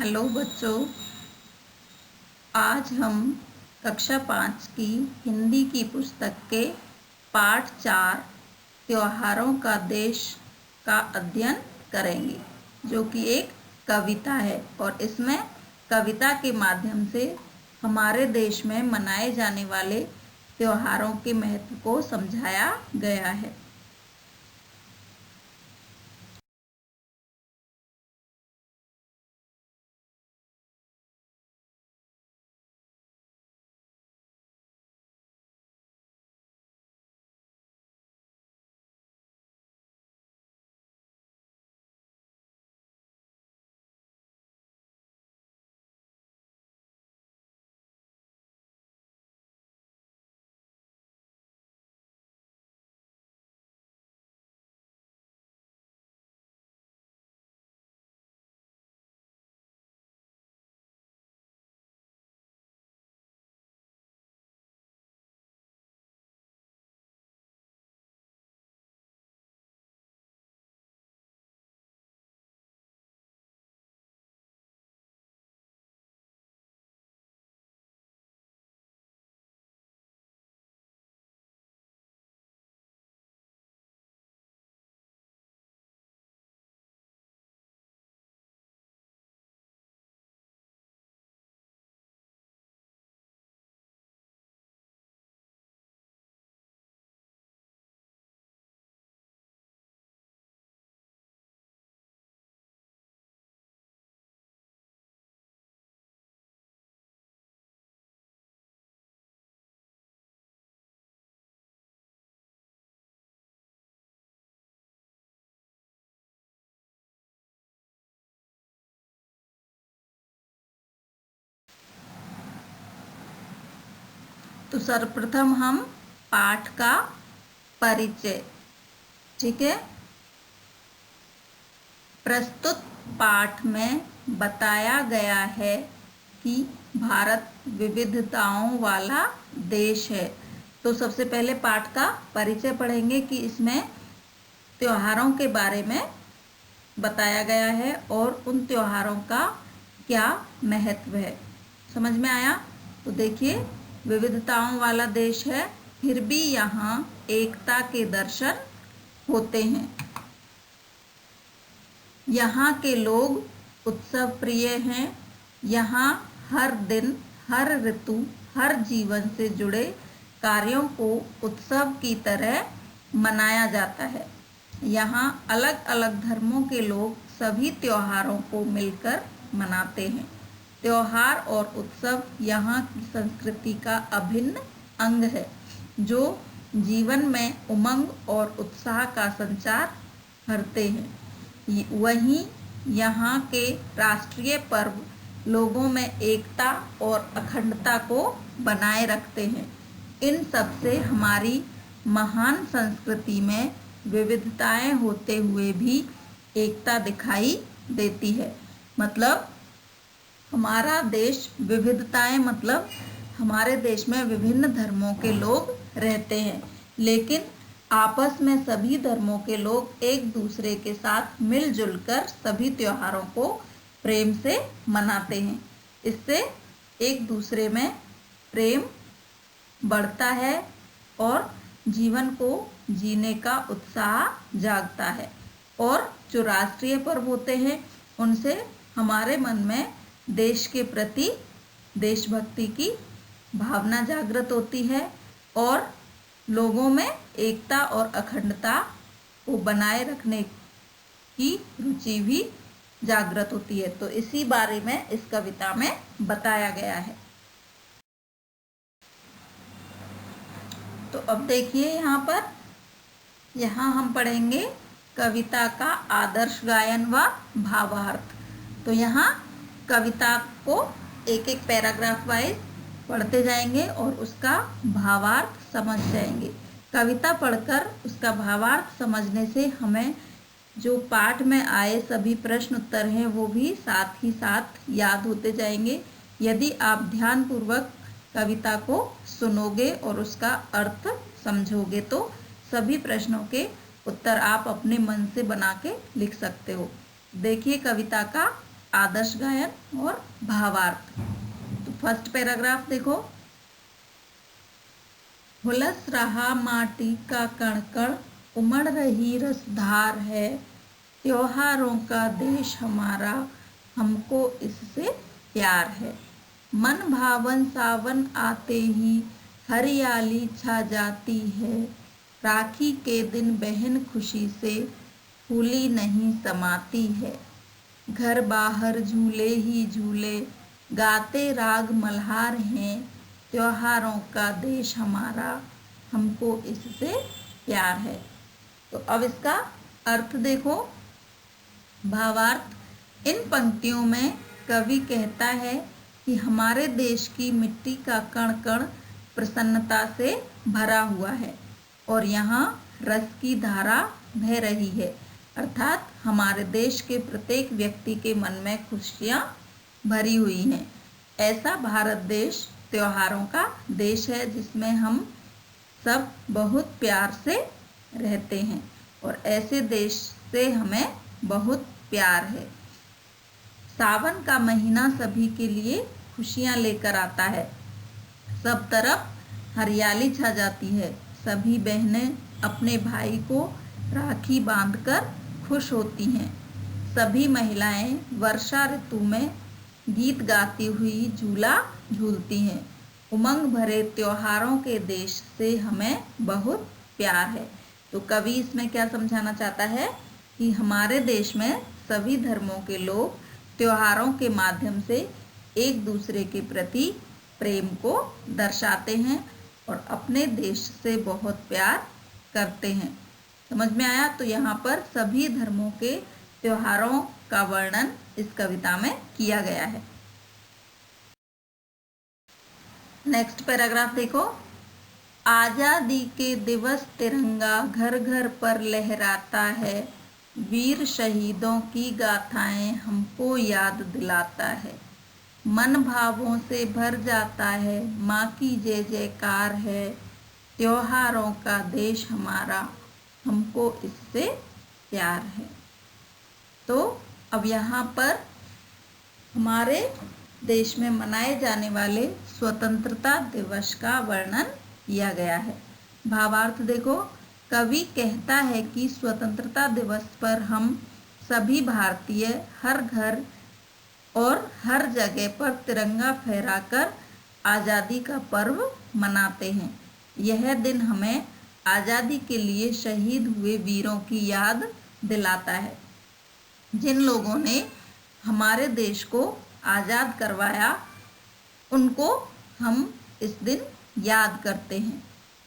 Hello बच्चों, आज हम कक्षा 5 की हिंदी की पुस्तक के पाठ 4 त्योहारों का देश का अध्ययन करेंगे, जो कि एक कविता है। और इसमें कविता के माध्यम से हमारे देश में मनाए जाने वाले त्योहारों के महत्व को समझाया गया है। तो सर्वप्रथम हम पाठ का परिचय, ठीक है। प्रस्तुत पाठ में बताया गया है कि भारत विविधताओं वाला देश है। तो सबसे पहले पाठ का परिचय पढ़ेंगे कि इसमें त्योहारों के बारे में बताया गया है और उन त्योहारों का क्या महत्व है। समझ में आया? तो देखिए, विविधताओं वाला देश है, फिर भी यहाँ एकता के दर्शन होते हैं। यहाँ के लोग उत्सव प्रिय हैं। यहाँ हर दिन, हर ऋतु, हर जीवन से जुड़े कार्यों को उत्सव की तरह मनाया जाता है। यहाँ अलग अलग धर्मों के लोग सभी त्योहारों को मिलकर मनाते हैं। त्योहार और उत्सव यहाँ की संस्कृति का अभिन्न अंग है, जो जीवन में उमंग और उत्साह का संचार करते हैं। वहीं यहाँ के राष्ट्रीय पर्व लोगों में एकता और अखंडता को बनाए रखते हैं। इन सब से हमारी महान संस्कृति में विविधताएं होते हुए भी एकता दिखाई देती है। मतलब हमारा देश विविधताएं, मतलब हमारे देश में विभिन्न धर्मों के लोग रहते हैं, लेकिन आपस में सभी धर्मों के लोग एक दूसरे के साथ मिलजुल कर सभी त्योहारों को प्रेम से मनाते हैं। इससे एक दूसरे में प्रेम बढ़ता है और जीवन को जीने का उत्साह जागता है। और जो राष्ट्रीय पर्व होते हैं, उनसे हमारे मन में देश के प्रति देशभक्ति की भावना जागृत होती है और लोगों में एकता और अखंडता को बनाए रखने की रुचि भी जागृत होती है। तो इसी बारे में इस कविता में बताया गया है। तो अब देखिए, यहाँ हम पढ़ेंगे कविता का आदर्श गायन व भावार्थ। तो यहाँ कविता को एक एक पैराग्राफ वाइज पढ़ते जाएंगे और उसका भावार्थ समझ जाएंगे। कविता पढ़कर उसका भावार्थ समझने से हमें जो पाठ में आए सभी प्रश्न उत्तर हैं वो भी साथ ही साथ याद होते जाएंगे। यदि आप ध्यानपूर्वक कविता को सुनोगे और उसका अर्थ समझोगे तो सभी प्रश्नों के उत्तर आप अपने मन से बना के लिख सकते हो। देखिए कविता का आदर्श गायन और भावार्थ। तो फर्स्ट पैराग्राफ देखो। हुलस रहा माटी का कण कण, उमड़ रही रसधार है, त्योहारों का देश हमारा, हमको इससे प्यार है। मन भावन सावन आते ही हरियाली छा जाती है, राखी के दिन बहन खुशी से फूली नहीं समाती है। घर बाहर झूले ही झूले, गाते राग मल्हार हैं, त्योहारों का देश हमारा, हमको इससे प्यार है। तो अब इसका अर्थ देखो। भावार्थ। इन पंक्तियों में कवि कहता है कि हमारे देश की मिट्टी का कण कण प्रसन्नता से भरा हुआ है और यहाँ रस की धारा बह रही है, अर्थात हमारे देश के प्रत्येक व्यक्ति के मन में खुशियाँ भरी हुई हैं। ऐसा भारत देश त्योहारों का देश है जिसमें हम सब बहुत प्यार से रहते हैं और ऐसे देश से हमें बहुत प्यार है। सावन का महीना सभी के लिए खुशियाँ लेकर आता है, सब तरफ हरियाली छा जाती है, सभी बहनें अपने भाई को राखी बांधकर खुश होती हैं, सभी महिलाएं वर्षा ऋतु में गीत गाती हुई झूला झूलती हैं। उमंग भरे त्योहारों के देश से हमें बहुत प्यार है। तो कवि इसमें क्या समझाना चाहता है कि हमारे देश में सभी धर्मों के लोग त्योहारों के माध्यम से एक दूसरे के प्रति प्रेम को दर्शाते हैं और अपने देश से बहुत प्यार करते हैं। समझ में आया? तो यहाँ पर सभी धर्मों के त्योहारों का वर्णन इस कविता में किया गया है। नेक्स्ट पैराग्राफ देखो। आज़ादी के दिवस तिरंगा घर घर पर लहराता है, वीर शहीदों की गाथाएं हमको याद दिलाता है। मन भावों से भर जाता है, माँ की जय जयकार है, त्योहारों का देश हमारा, हमको इससे प्यार है। तो अब यहाँ पर हमारे देश में मनाए जाने वाले स्वतंत्रता दिवस का वर्णन किया गया है। भावार्थ देखो। कवि कहता है कि स्वतंत्रता दिवस पर हम सभी भारतीय हर घर और हर जगह पर तिरंगा फहराकर आज़ादी का पर्व मनाते हैं। यह दिन हमें आज़ादी के लिए शहीद हुए वीरों की याद दिलाता है, जिन लोगों ने हमारे देश को आज़ाद करवाया, उनको हम इस दिन याद करते हैं।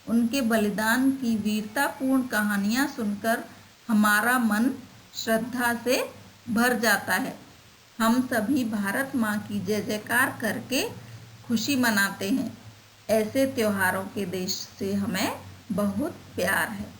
उनके बलिदान की वीरतापूर्ण कहानियाँ सुनकर हमारा मन श्रद्धा से भर जाता है। हम सभी भारत माँ की जय जयकार करके खुशी मनाते हैं। ऐसे त्योहारों के देश से हमें बहुत प्यार है।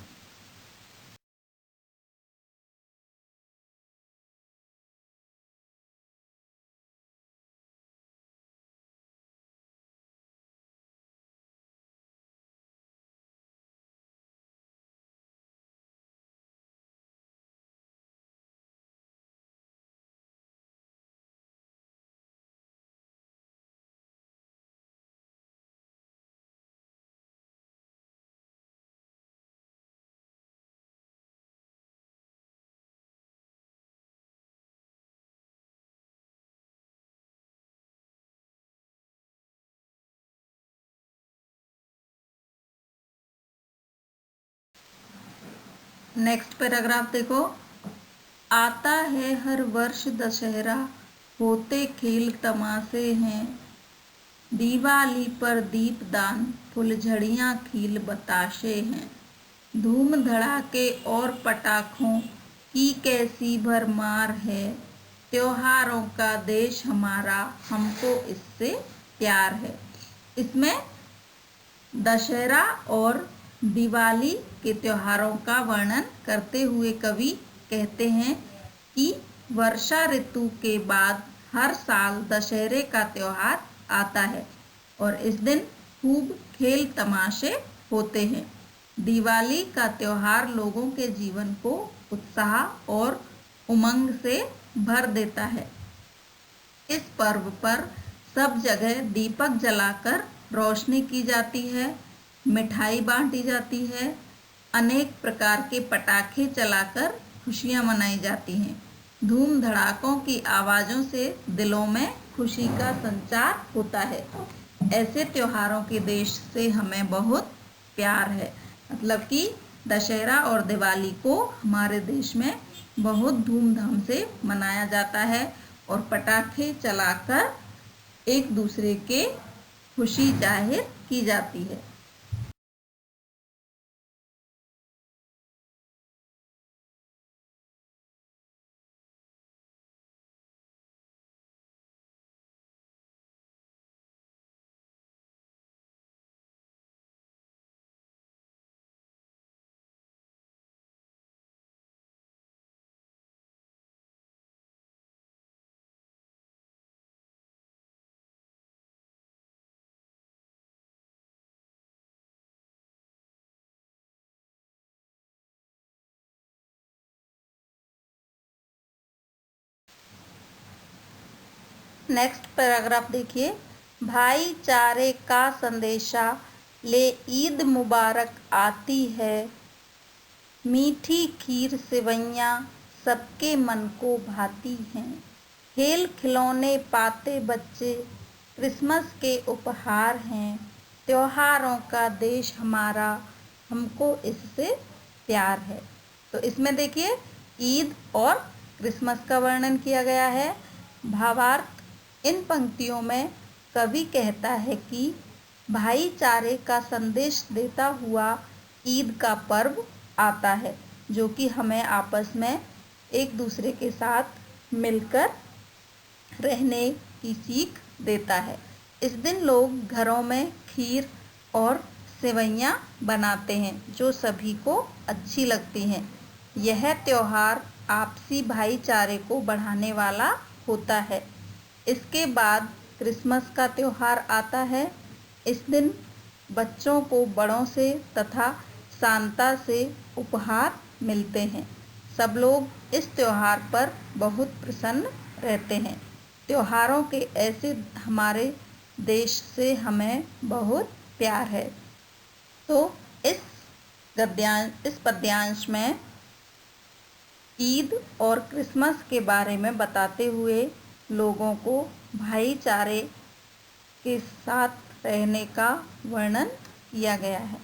नेक्स्ट पैराग्राफ देखो। आता है हर वर्ष दशहरा, होते खेल तमाशे हैं, दिवाली पर दीपदान, फुलझड़ियाँ खिल बताशे हैं। धूम धड़ाके और पटाखों की कैसी भरमार है, त्योहारों का देश हमारा, हमको इससे प्यार है। इसमें दशहरा और दिवाली के त्योहारों का वर्णन करते हुए कवि कहते हैं कि वर्षा ऋतु के बाद हर साल दशहरे का त्योहार आता है और इस दिन खूब खेल तमाशे होते हैं। दिवाली का त्योहार लोगों के जीवन को उत्साह और उमंग से भर देता है। इस पर्व पर सब जगह दीपक जलाकर रोशनी की जाती है, मिठाई बांटी जाती है, अनेक प्रकार के पटाखे चलाकर खुशियां मनाई जाती हैं। धूम धड़ाकों की आवाज़ों से दिलों में खुशी का संचार होता है। ऐसे त्योहारों के देश से हमें बहुत प्यार है। मतलब कि दशहरा और दिवाली को हमारे देश में बहुत धूमधाम से मनाया जाता है और पटाखे चलाकर एक दूसरे के खुशी जाहिर की जाती है। नेक्स्ट पैराग्राफ देखिए। भाईचारे का संदेशा ले ईद मुबारक आती है, मीठी खीर सेवैयाँ सबके मन को भाती हैं। खेल खिलौने पाते बच्चे क्रिसमस के उपहार हैं। त्योहारों का देश हमारा, हमको इससे प्यार है। तो इसमें देखिए ईद और क्रिसमस का वर्णन किया गया है। भावार्थ, इन पंक्तियों में कवि कहता है कि भाईचारे का संदेश देता हुआ ईद का पर्व आता है, जो कि हमें आपस में एक दूसरे के साथ मिलकर रहने की सीख देता है। इस दिन लोग घरों में खीर और सेवैयाँ बनाते हैं, जो सभी को अच्छी लगती हैं। यह त्योहार आपसी भाईचारे को बढ़ाने वाला होता है। इसके बाद क्रिसमस का त्योहार आता है। इस दिन बच्चों को बड़ों से तथा सांता से उपहार मिलते हैं। सब लोग इस त्योहार पर बहुत प्रसन्न रहते हैं। त्योहारों के ऐसे हमारे देश से हमें बहुत प्यार है। तो इस पद्यांश में ईद और क्रिसमस के बारे में बताते हुए लोगों को भाईचारे के साथ रहने का वर्णन किया गया है।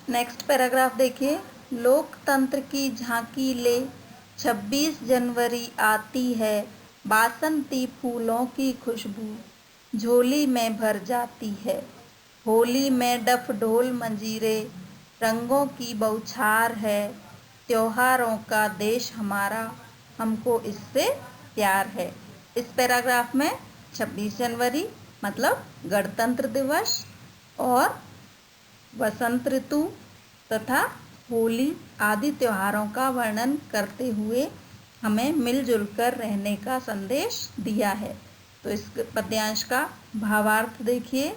नेक्स्ट पैराग्राफ देखिए। लोकतंत्र की झांकी ले 26 जनवरी आती है, बासंती फूलों की खुशबू झोली में भर जाती है। होली में डफ ढोल मंजीरे रंगों की बौछार है। त्योहारों का देश हमारा, हमको इससे प्यार है। इस पैराग्राफ में 26 जनवरी मतलब गणतंत्र दिवस और वसंत ऋतु तथा होली आदि त्योहारों का वर्णन करते हुए हमें मिलजुल कर रहने का संदेश दिया है। तो इस पद्यांश का भावार्थ देखिए।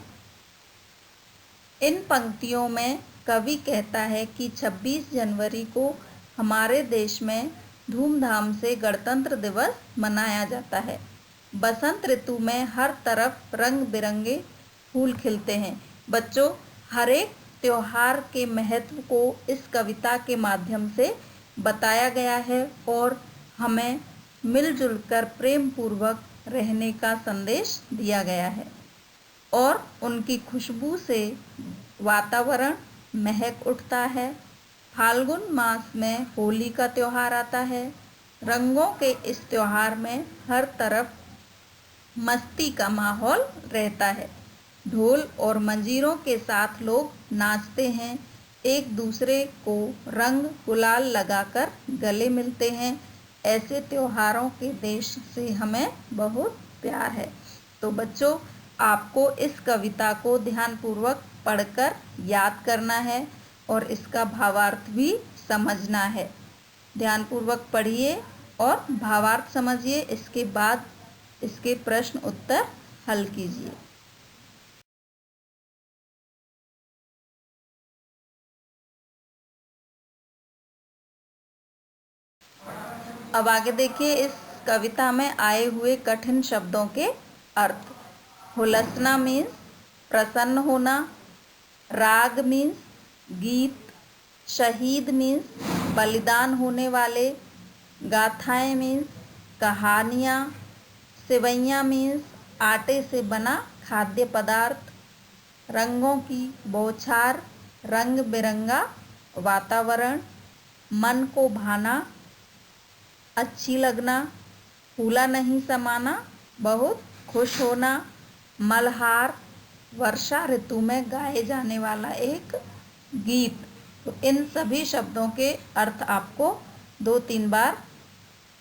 इन पंक्तियों में कवि कहता है कि 26 जनवरी को हमारे देश में धूमधाम से गणतंत्र दिवस मनाया जाता है। बसंत ऋतु में हर तरफ रंग बिरंगे फूल खिलते हैं। बच्चों, हर एक त्योहार के महत्व को इस कविता के माध्यम से बताया गया है और हमें मिलजुल कर प्रेम पूर्वक रहने का संदेश दिया गया है। और उनकी खुशबू से वातावरण महक उठता है। फाल्गुन मास में होली का त्योहार आता है। रंगों के इस त्योहार में हर तरफ मस्ती का माहौल रहता है। ढोल और मंजीरों के साथ लोग नाचते हैं, एक दूसरे को रंग गुलाल लगाकर गले मिलते हैं। ऐसे त्योहारों के देश से हमें बहुत प्यार है। तो बच्चों, आपको इस कविता को ध्यानपूर्वक पढ़कर याद करना है और इसका भावार्थ भी समझना है। ध्यानपूर्वक पढ़िए और भावार्थ समझिए, इसके बाद इसके प्रश्न उत्तर हल कीजिए। अब आगे देखिए इस कविता में आए हुए कठिन शब्दों के अर्थ। हुलसना मीन्स प्रसन्न होना, राग मीन्स गीत, शहीद मीन्स बलिदान होने वाले, गाथाएं मीन्स कहानियाँ, सेवैयाँ मीन्स आटे से बना खाद्य पदार्थ, रंगों की बौछार रंग बिरंगा वातावरण, मन को भाना अच्छी लगना, फूला नहीं समाना बहुत खुश होना, मल्हार वर्षा ऋतु में गाए जाने वाला एक गीत। तो इन सभी शब्दों के अर्थ आपको 2-3 बार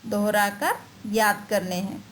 दोहराकर याद करने हैं।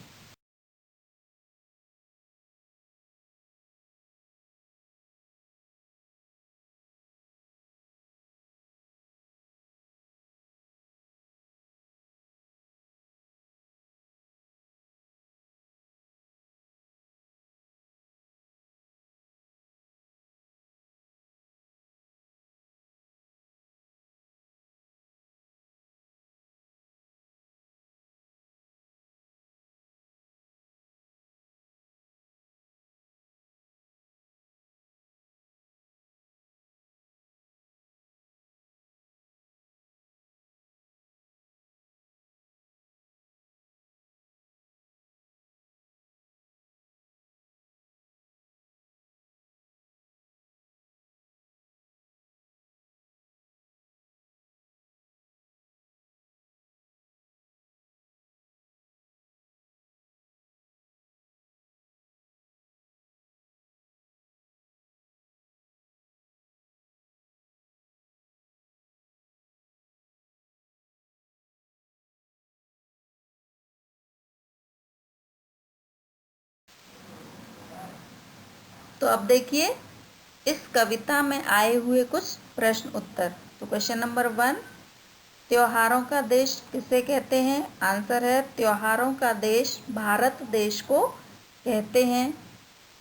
तो अब देखिए इस कविता में आए हुए कुछ प्रश्न उत्तर। तो क्वेश्चन नंबर 1, त्योहारों का देश किसे कहते हैं? आंसर है त्योहारों का देश भारत देश को कहते हैं।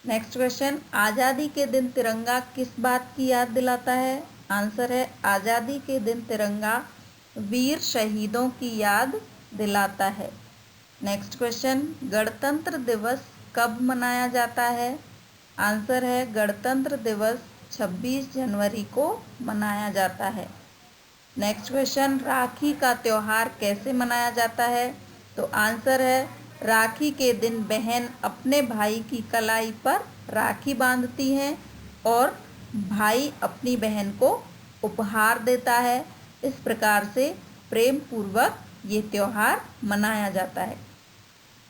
नेक्स्ट क्वेश्चन, आज़ादी के दिन तिरंगा किस बात की याद दिलाता है? आंसर है आज़ादी के दिन तिरंगा वीर शहीदों की याद दिलाता है। नेक्स्ट क्वेश्चन, गणतंत्र दिवस कब मनाया जाता है? आंसर है गणतंत्र दिवस 26 जनवरी को मनाया जाता है। नेक्स्ट क्वेश्चन, राखी का त्यौहार कैसे मनाया जाता है? तो आंसर है राखी के दिन बहन अपने भाई की कलाई पर राखी बांधती हैं और भाई अपनी बहन को उपहार देता है। इस प्रकार से प्रेम पूर्वक ये त्यौहार मनाया जाता है।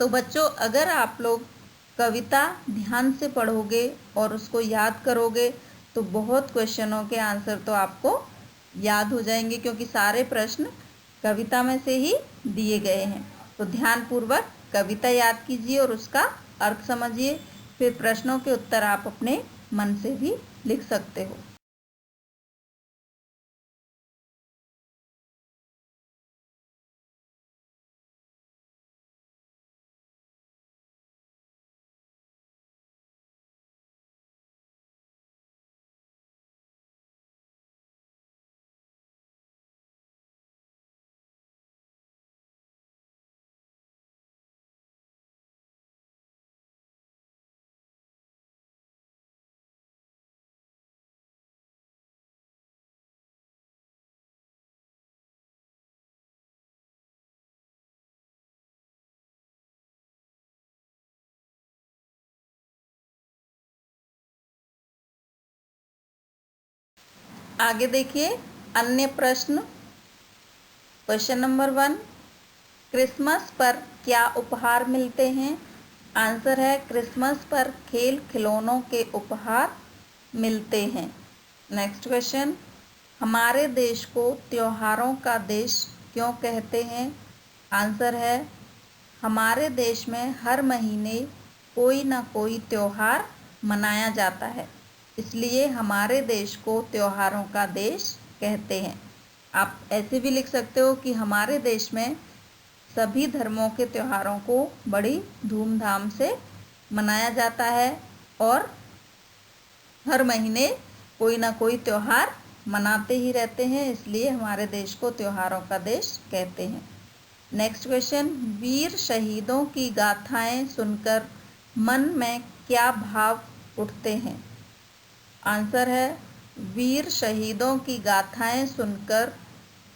तो बच्चों, अगर आप लोग कविता ध्यान से पढ़ोगे और उसको याद करोगे तो बहुत क्वेश्चनों के आंसर तो आपको याद हो जाएंगे, क्योंकि सारे प्रश्न कविता में से ही दिए गए हैं। तो ध्यानपूर्वक कविता याद कीजिए और उसका अर्थ समझिए, फिर प्रश्नों के उत्तर आप अपने मन से भी लिख सकते हो। आगे देखिए अन्य प्रश्न। क्वेश्चन नंबर 1, क्रिसमस पर क्या उपहार मिलते हैं? आंसर है क्रिसमस पर खेल खिलौनों के उपहार मिलते हैं। नेक्स्ट क्वेश्चन, हमारे देश को त्योहारों का देश क्यों कहते हैं? आंसर है हमारे देश में हर महीने कोई ना कोई त्योहार मनाया जाता है, इसलिए हमारे देश को त्योहारों का देश कहते हैं। आप ऐसे भी लिख सकते हो कि हमारे देश में सभी धर्मों के त्योहारों को बड़ी धूमधाम से मनाया जाता है और हर महीने कोई ना कोई त्योहार मनाते ही रहते हैं, इसलिए हमारे देश को त्योहारों का देश कहते हैं। नेक्स्ट क्वेश्चन, वीर शहीदों की गाथाएं सुनकर मन में क्या भाव उठते हैं? आंसर है, वीर शहीदों की गाथाएं सुनकर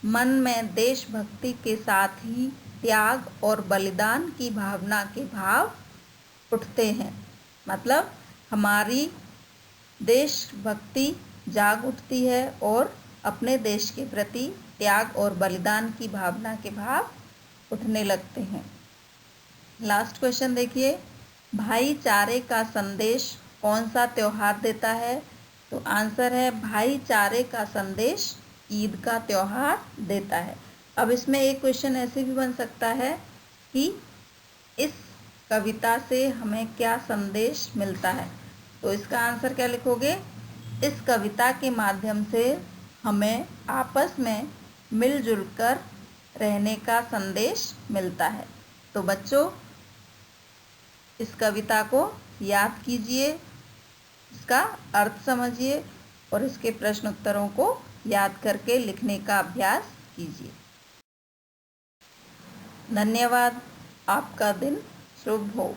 मन में देशभक्ति के साथ ही त्याग और बलिदान की भावना के भाव उठते हैं। मतलब हमारी देशभक्ति जाग उठती है और अपने देश के प्रति त्याग और बलिदान की भावना के भाव उठने लगते हैं। लास्ट क्वेश्चन देखिए, भाईचारे का संदेश कौन सा त्योहार देता है? तो आंसर है, भाईचारे का संदेश ईद का त्योहार देता है। अब इसमें एक क्वेश्चन ऐसे भी बन सकता है कि इस कविता से हमें क्या संदेश मिलता है? तो इसका आंसर क्या लिखोगे? इस कविता के माध्यम से हमें आपस में मिलजुल कर रहने का संदेश मिलता है। तो बच्चों, इस कविता को याद कीजिए, इसका अर्थ समझिए और इसके प्रश्न उत्तरों को याद करके लिखने का अभ्यास कीजिए। धन्यवाद। आपका दिन शुभ हो।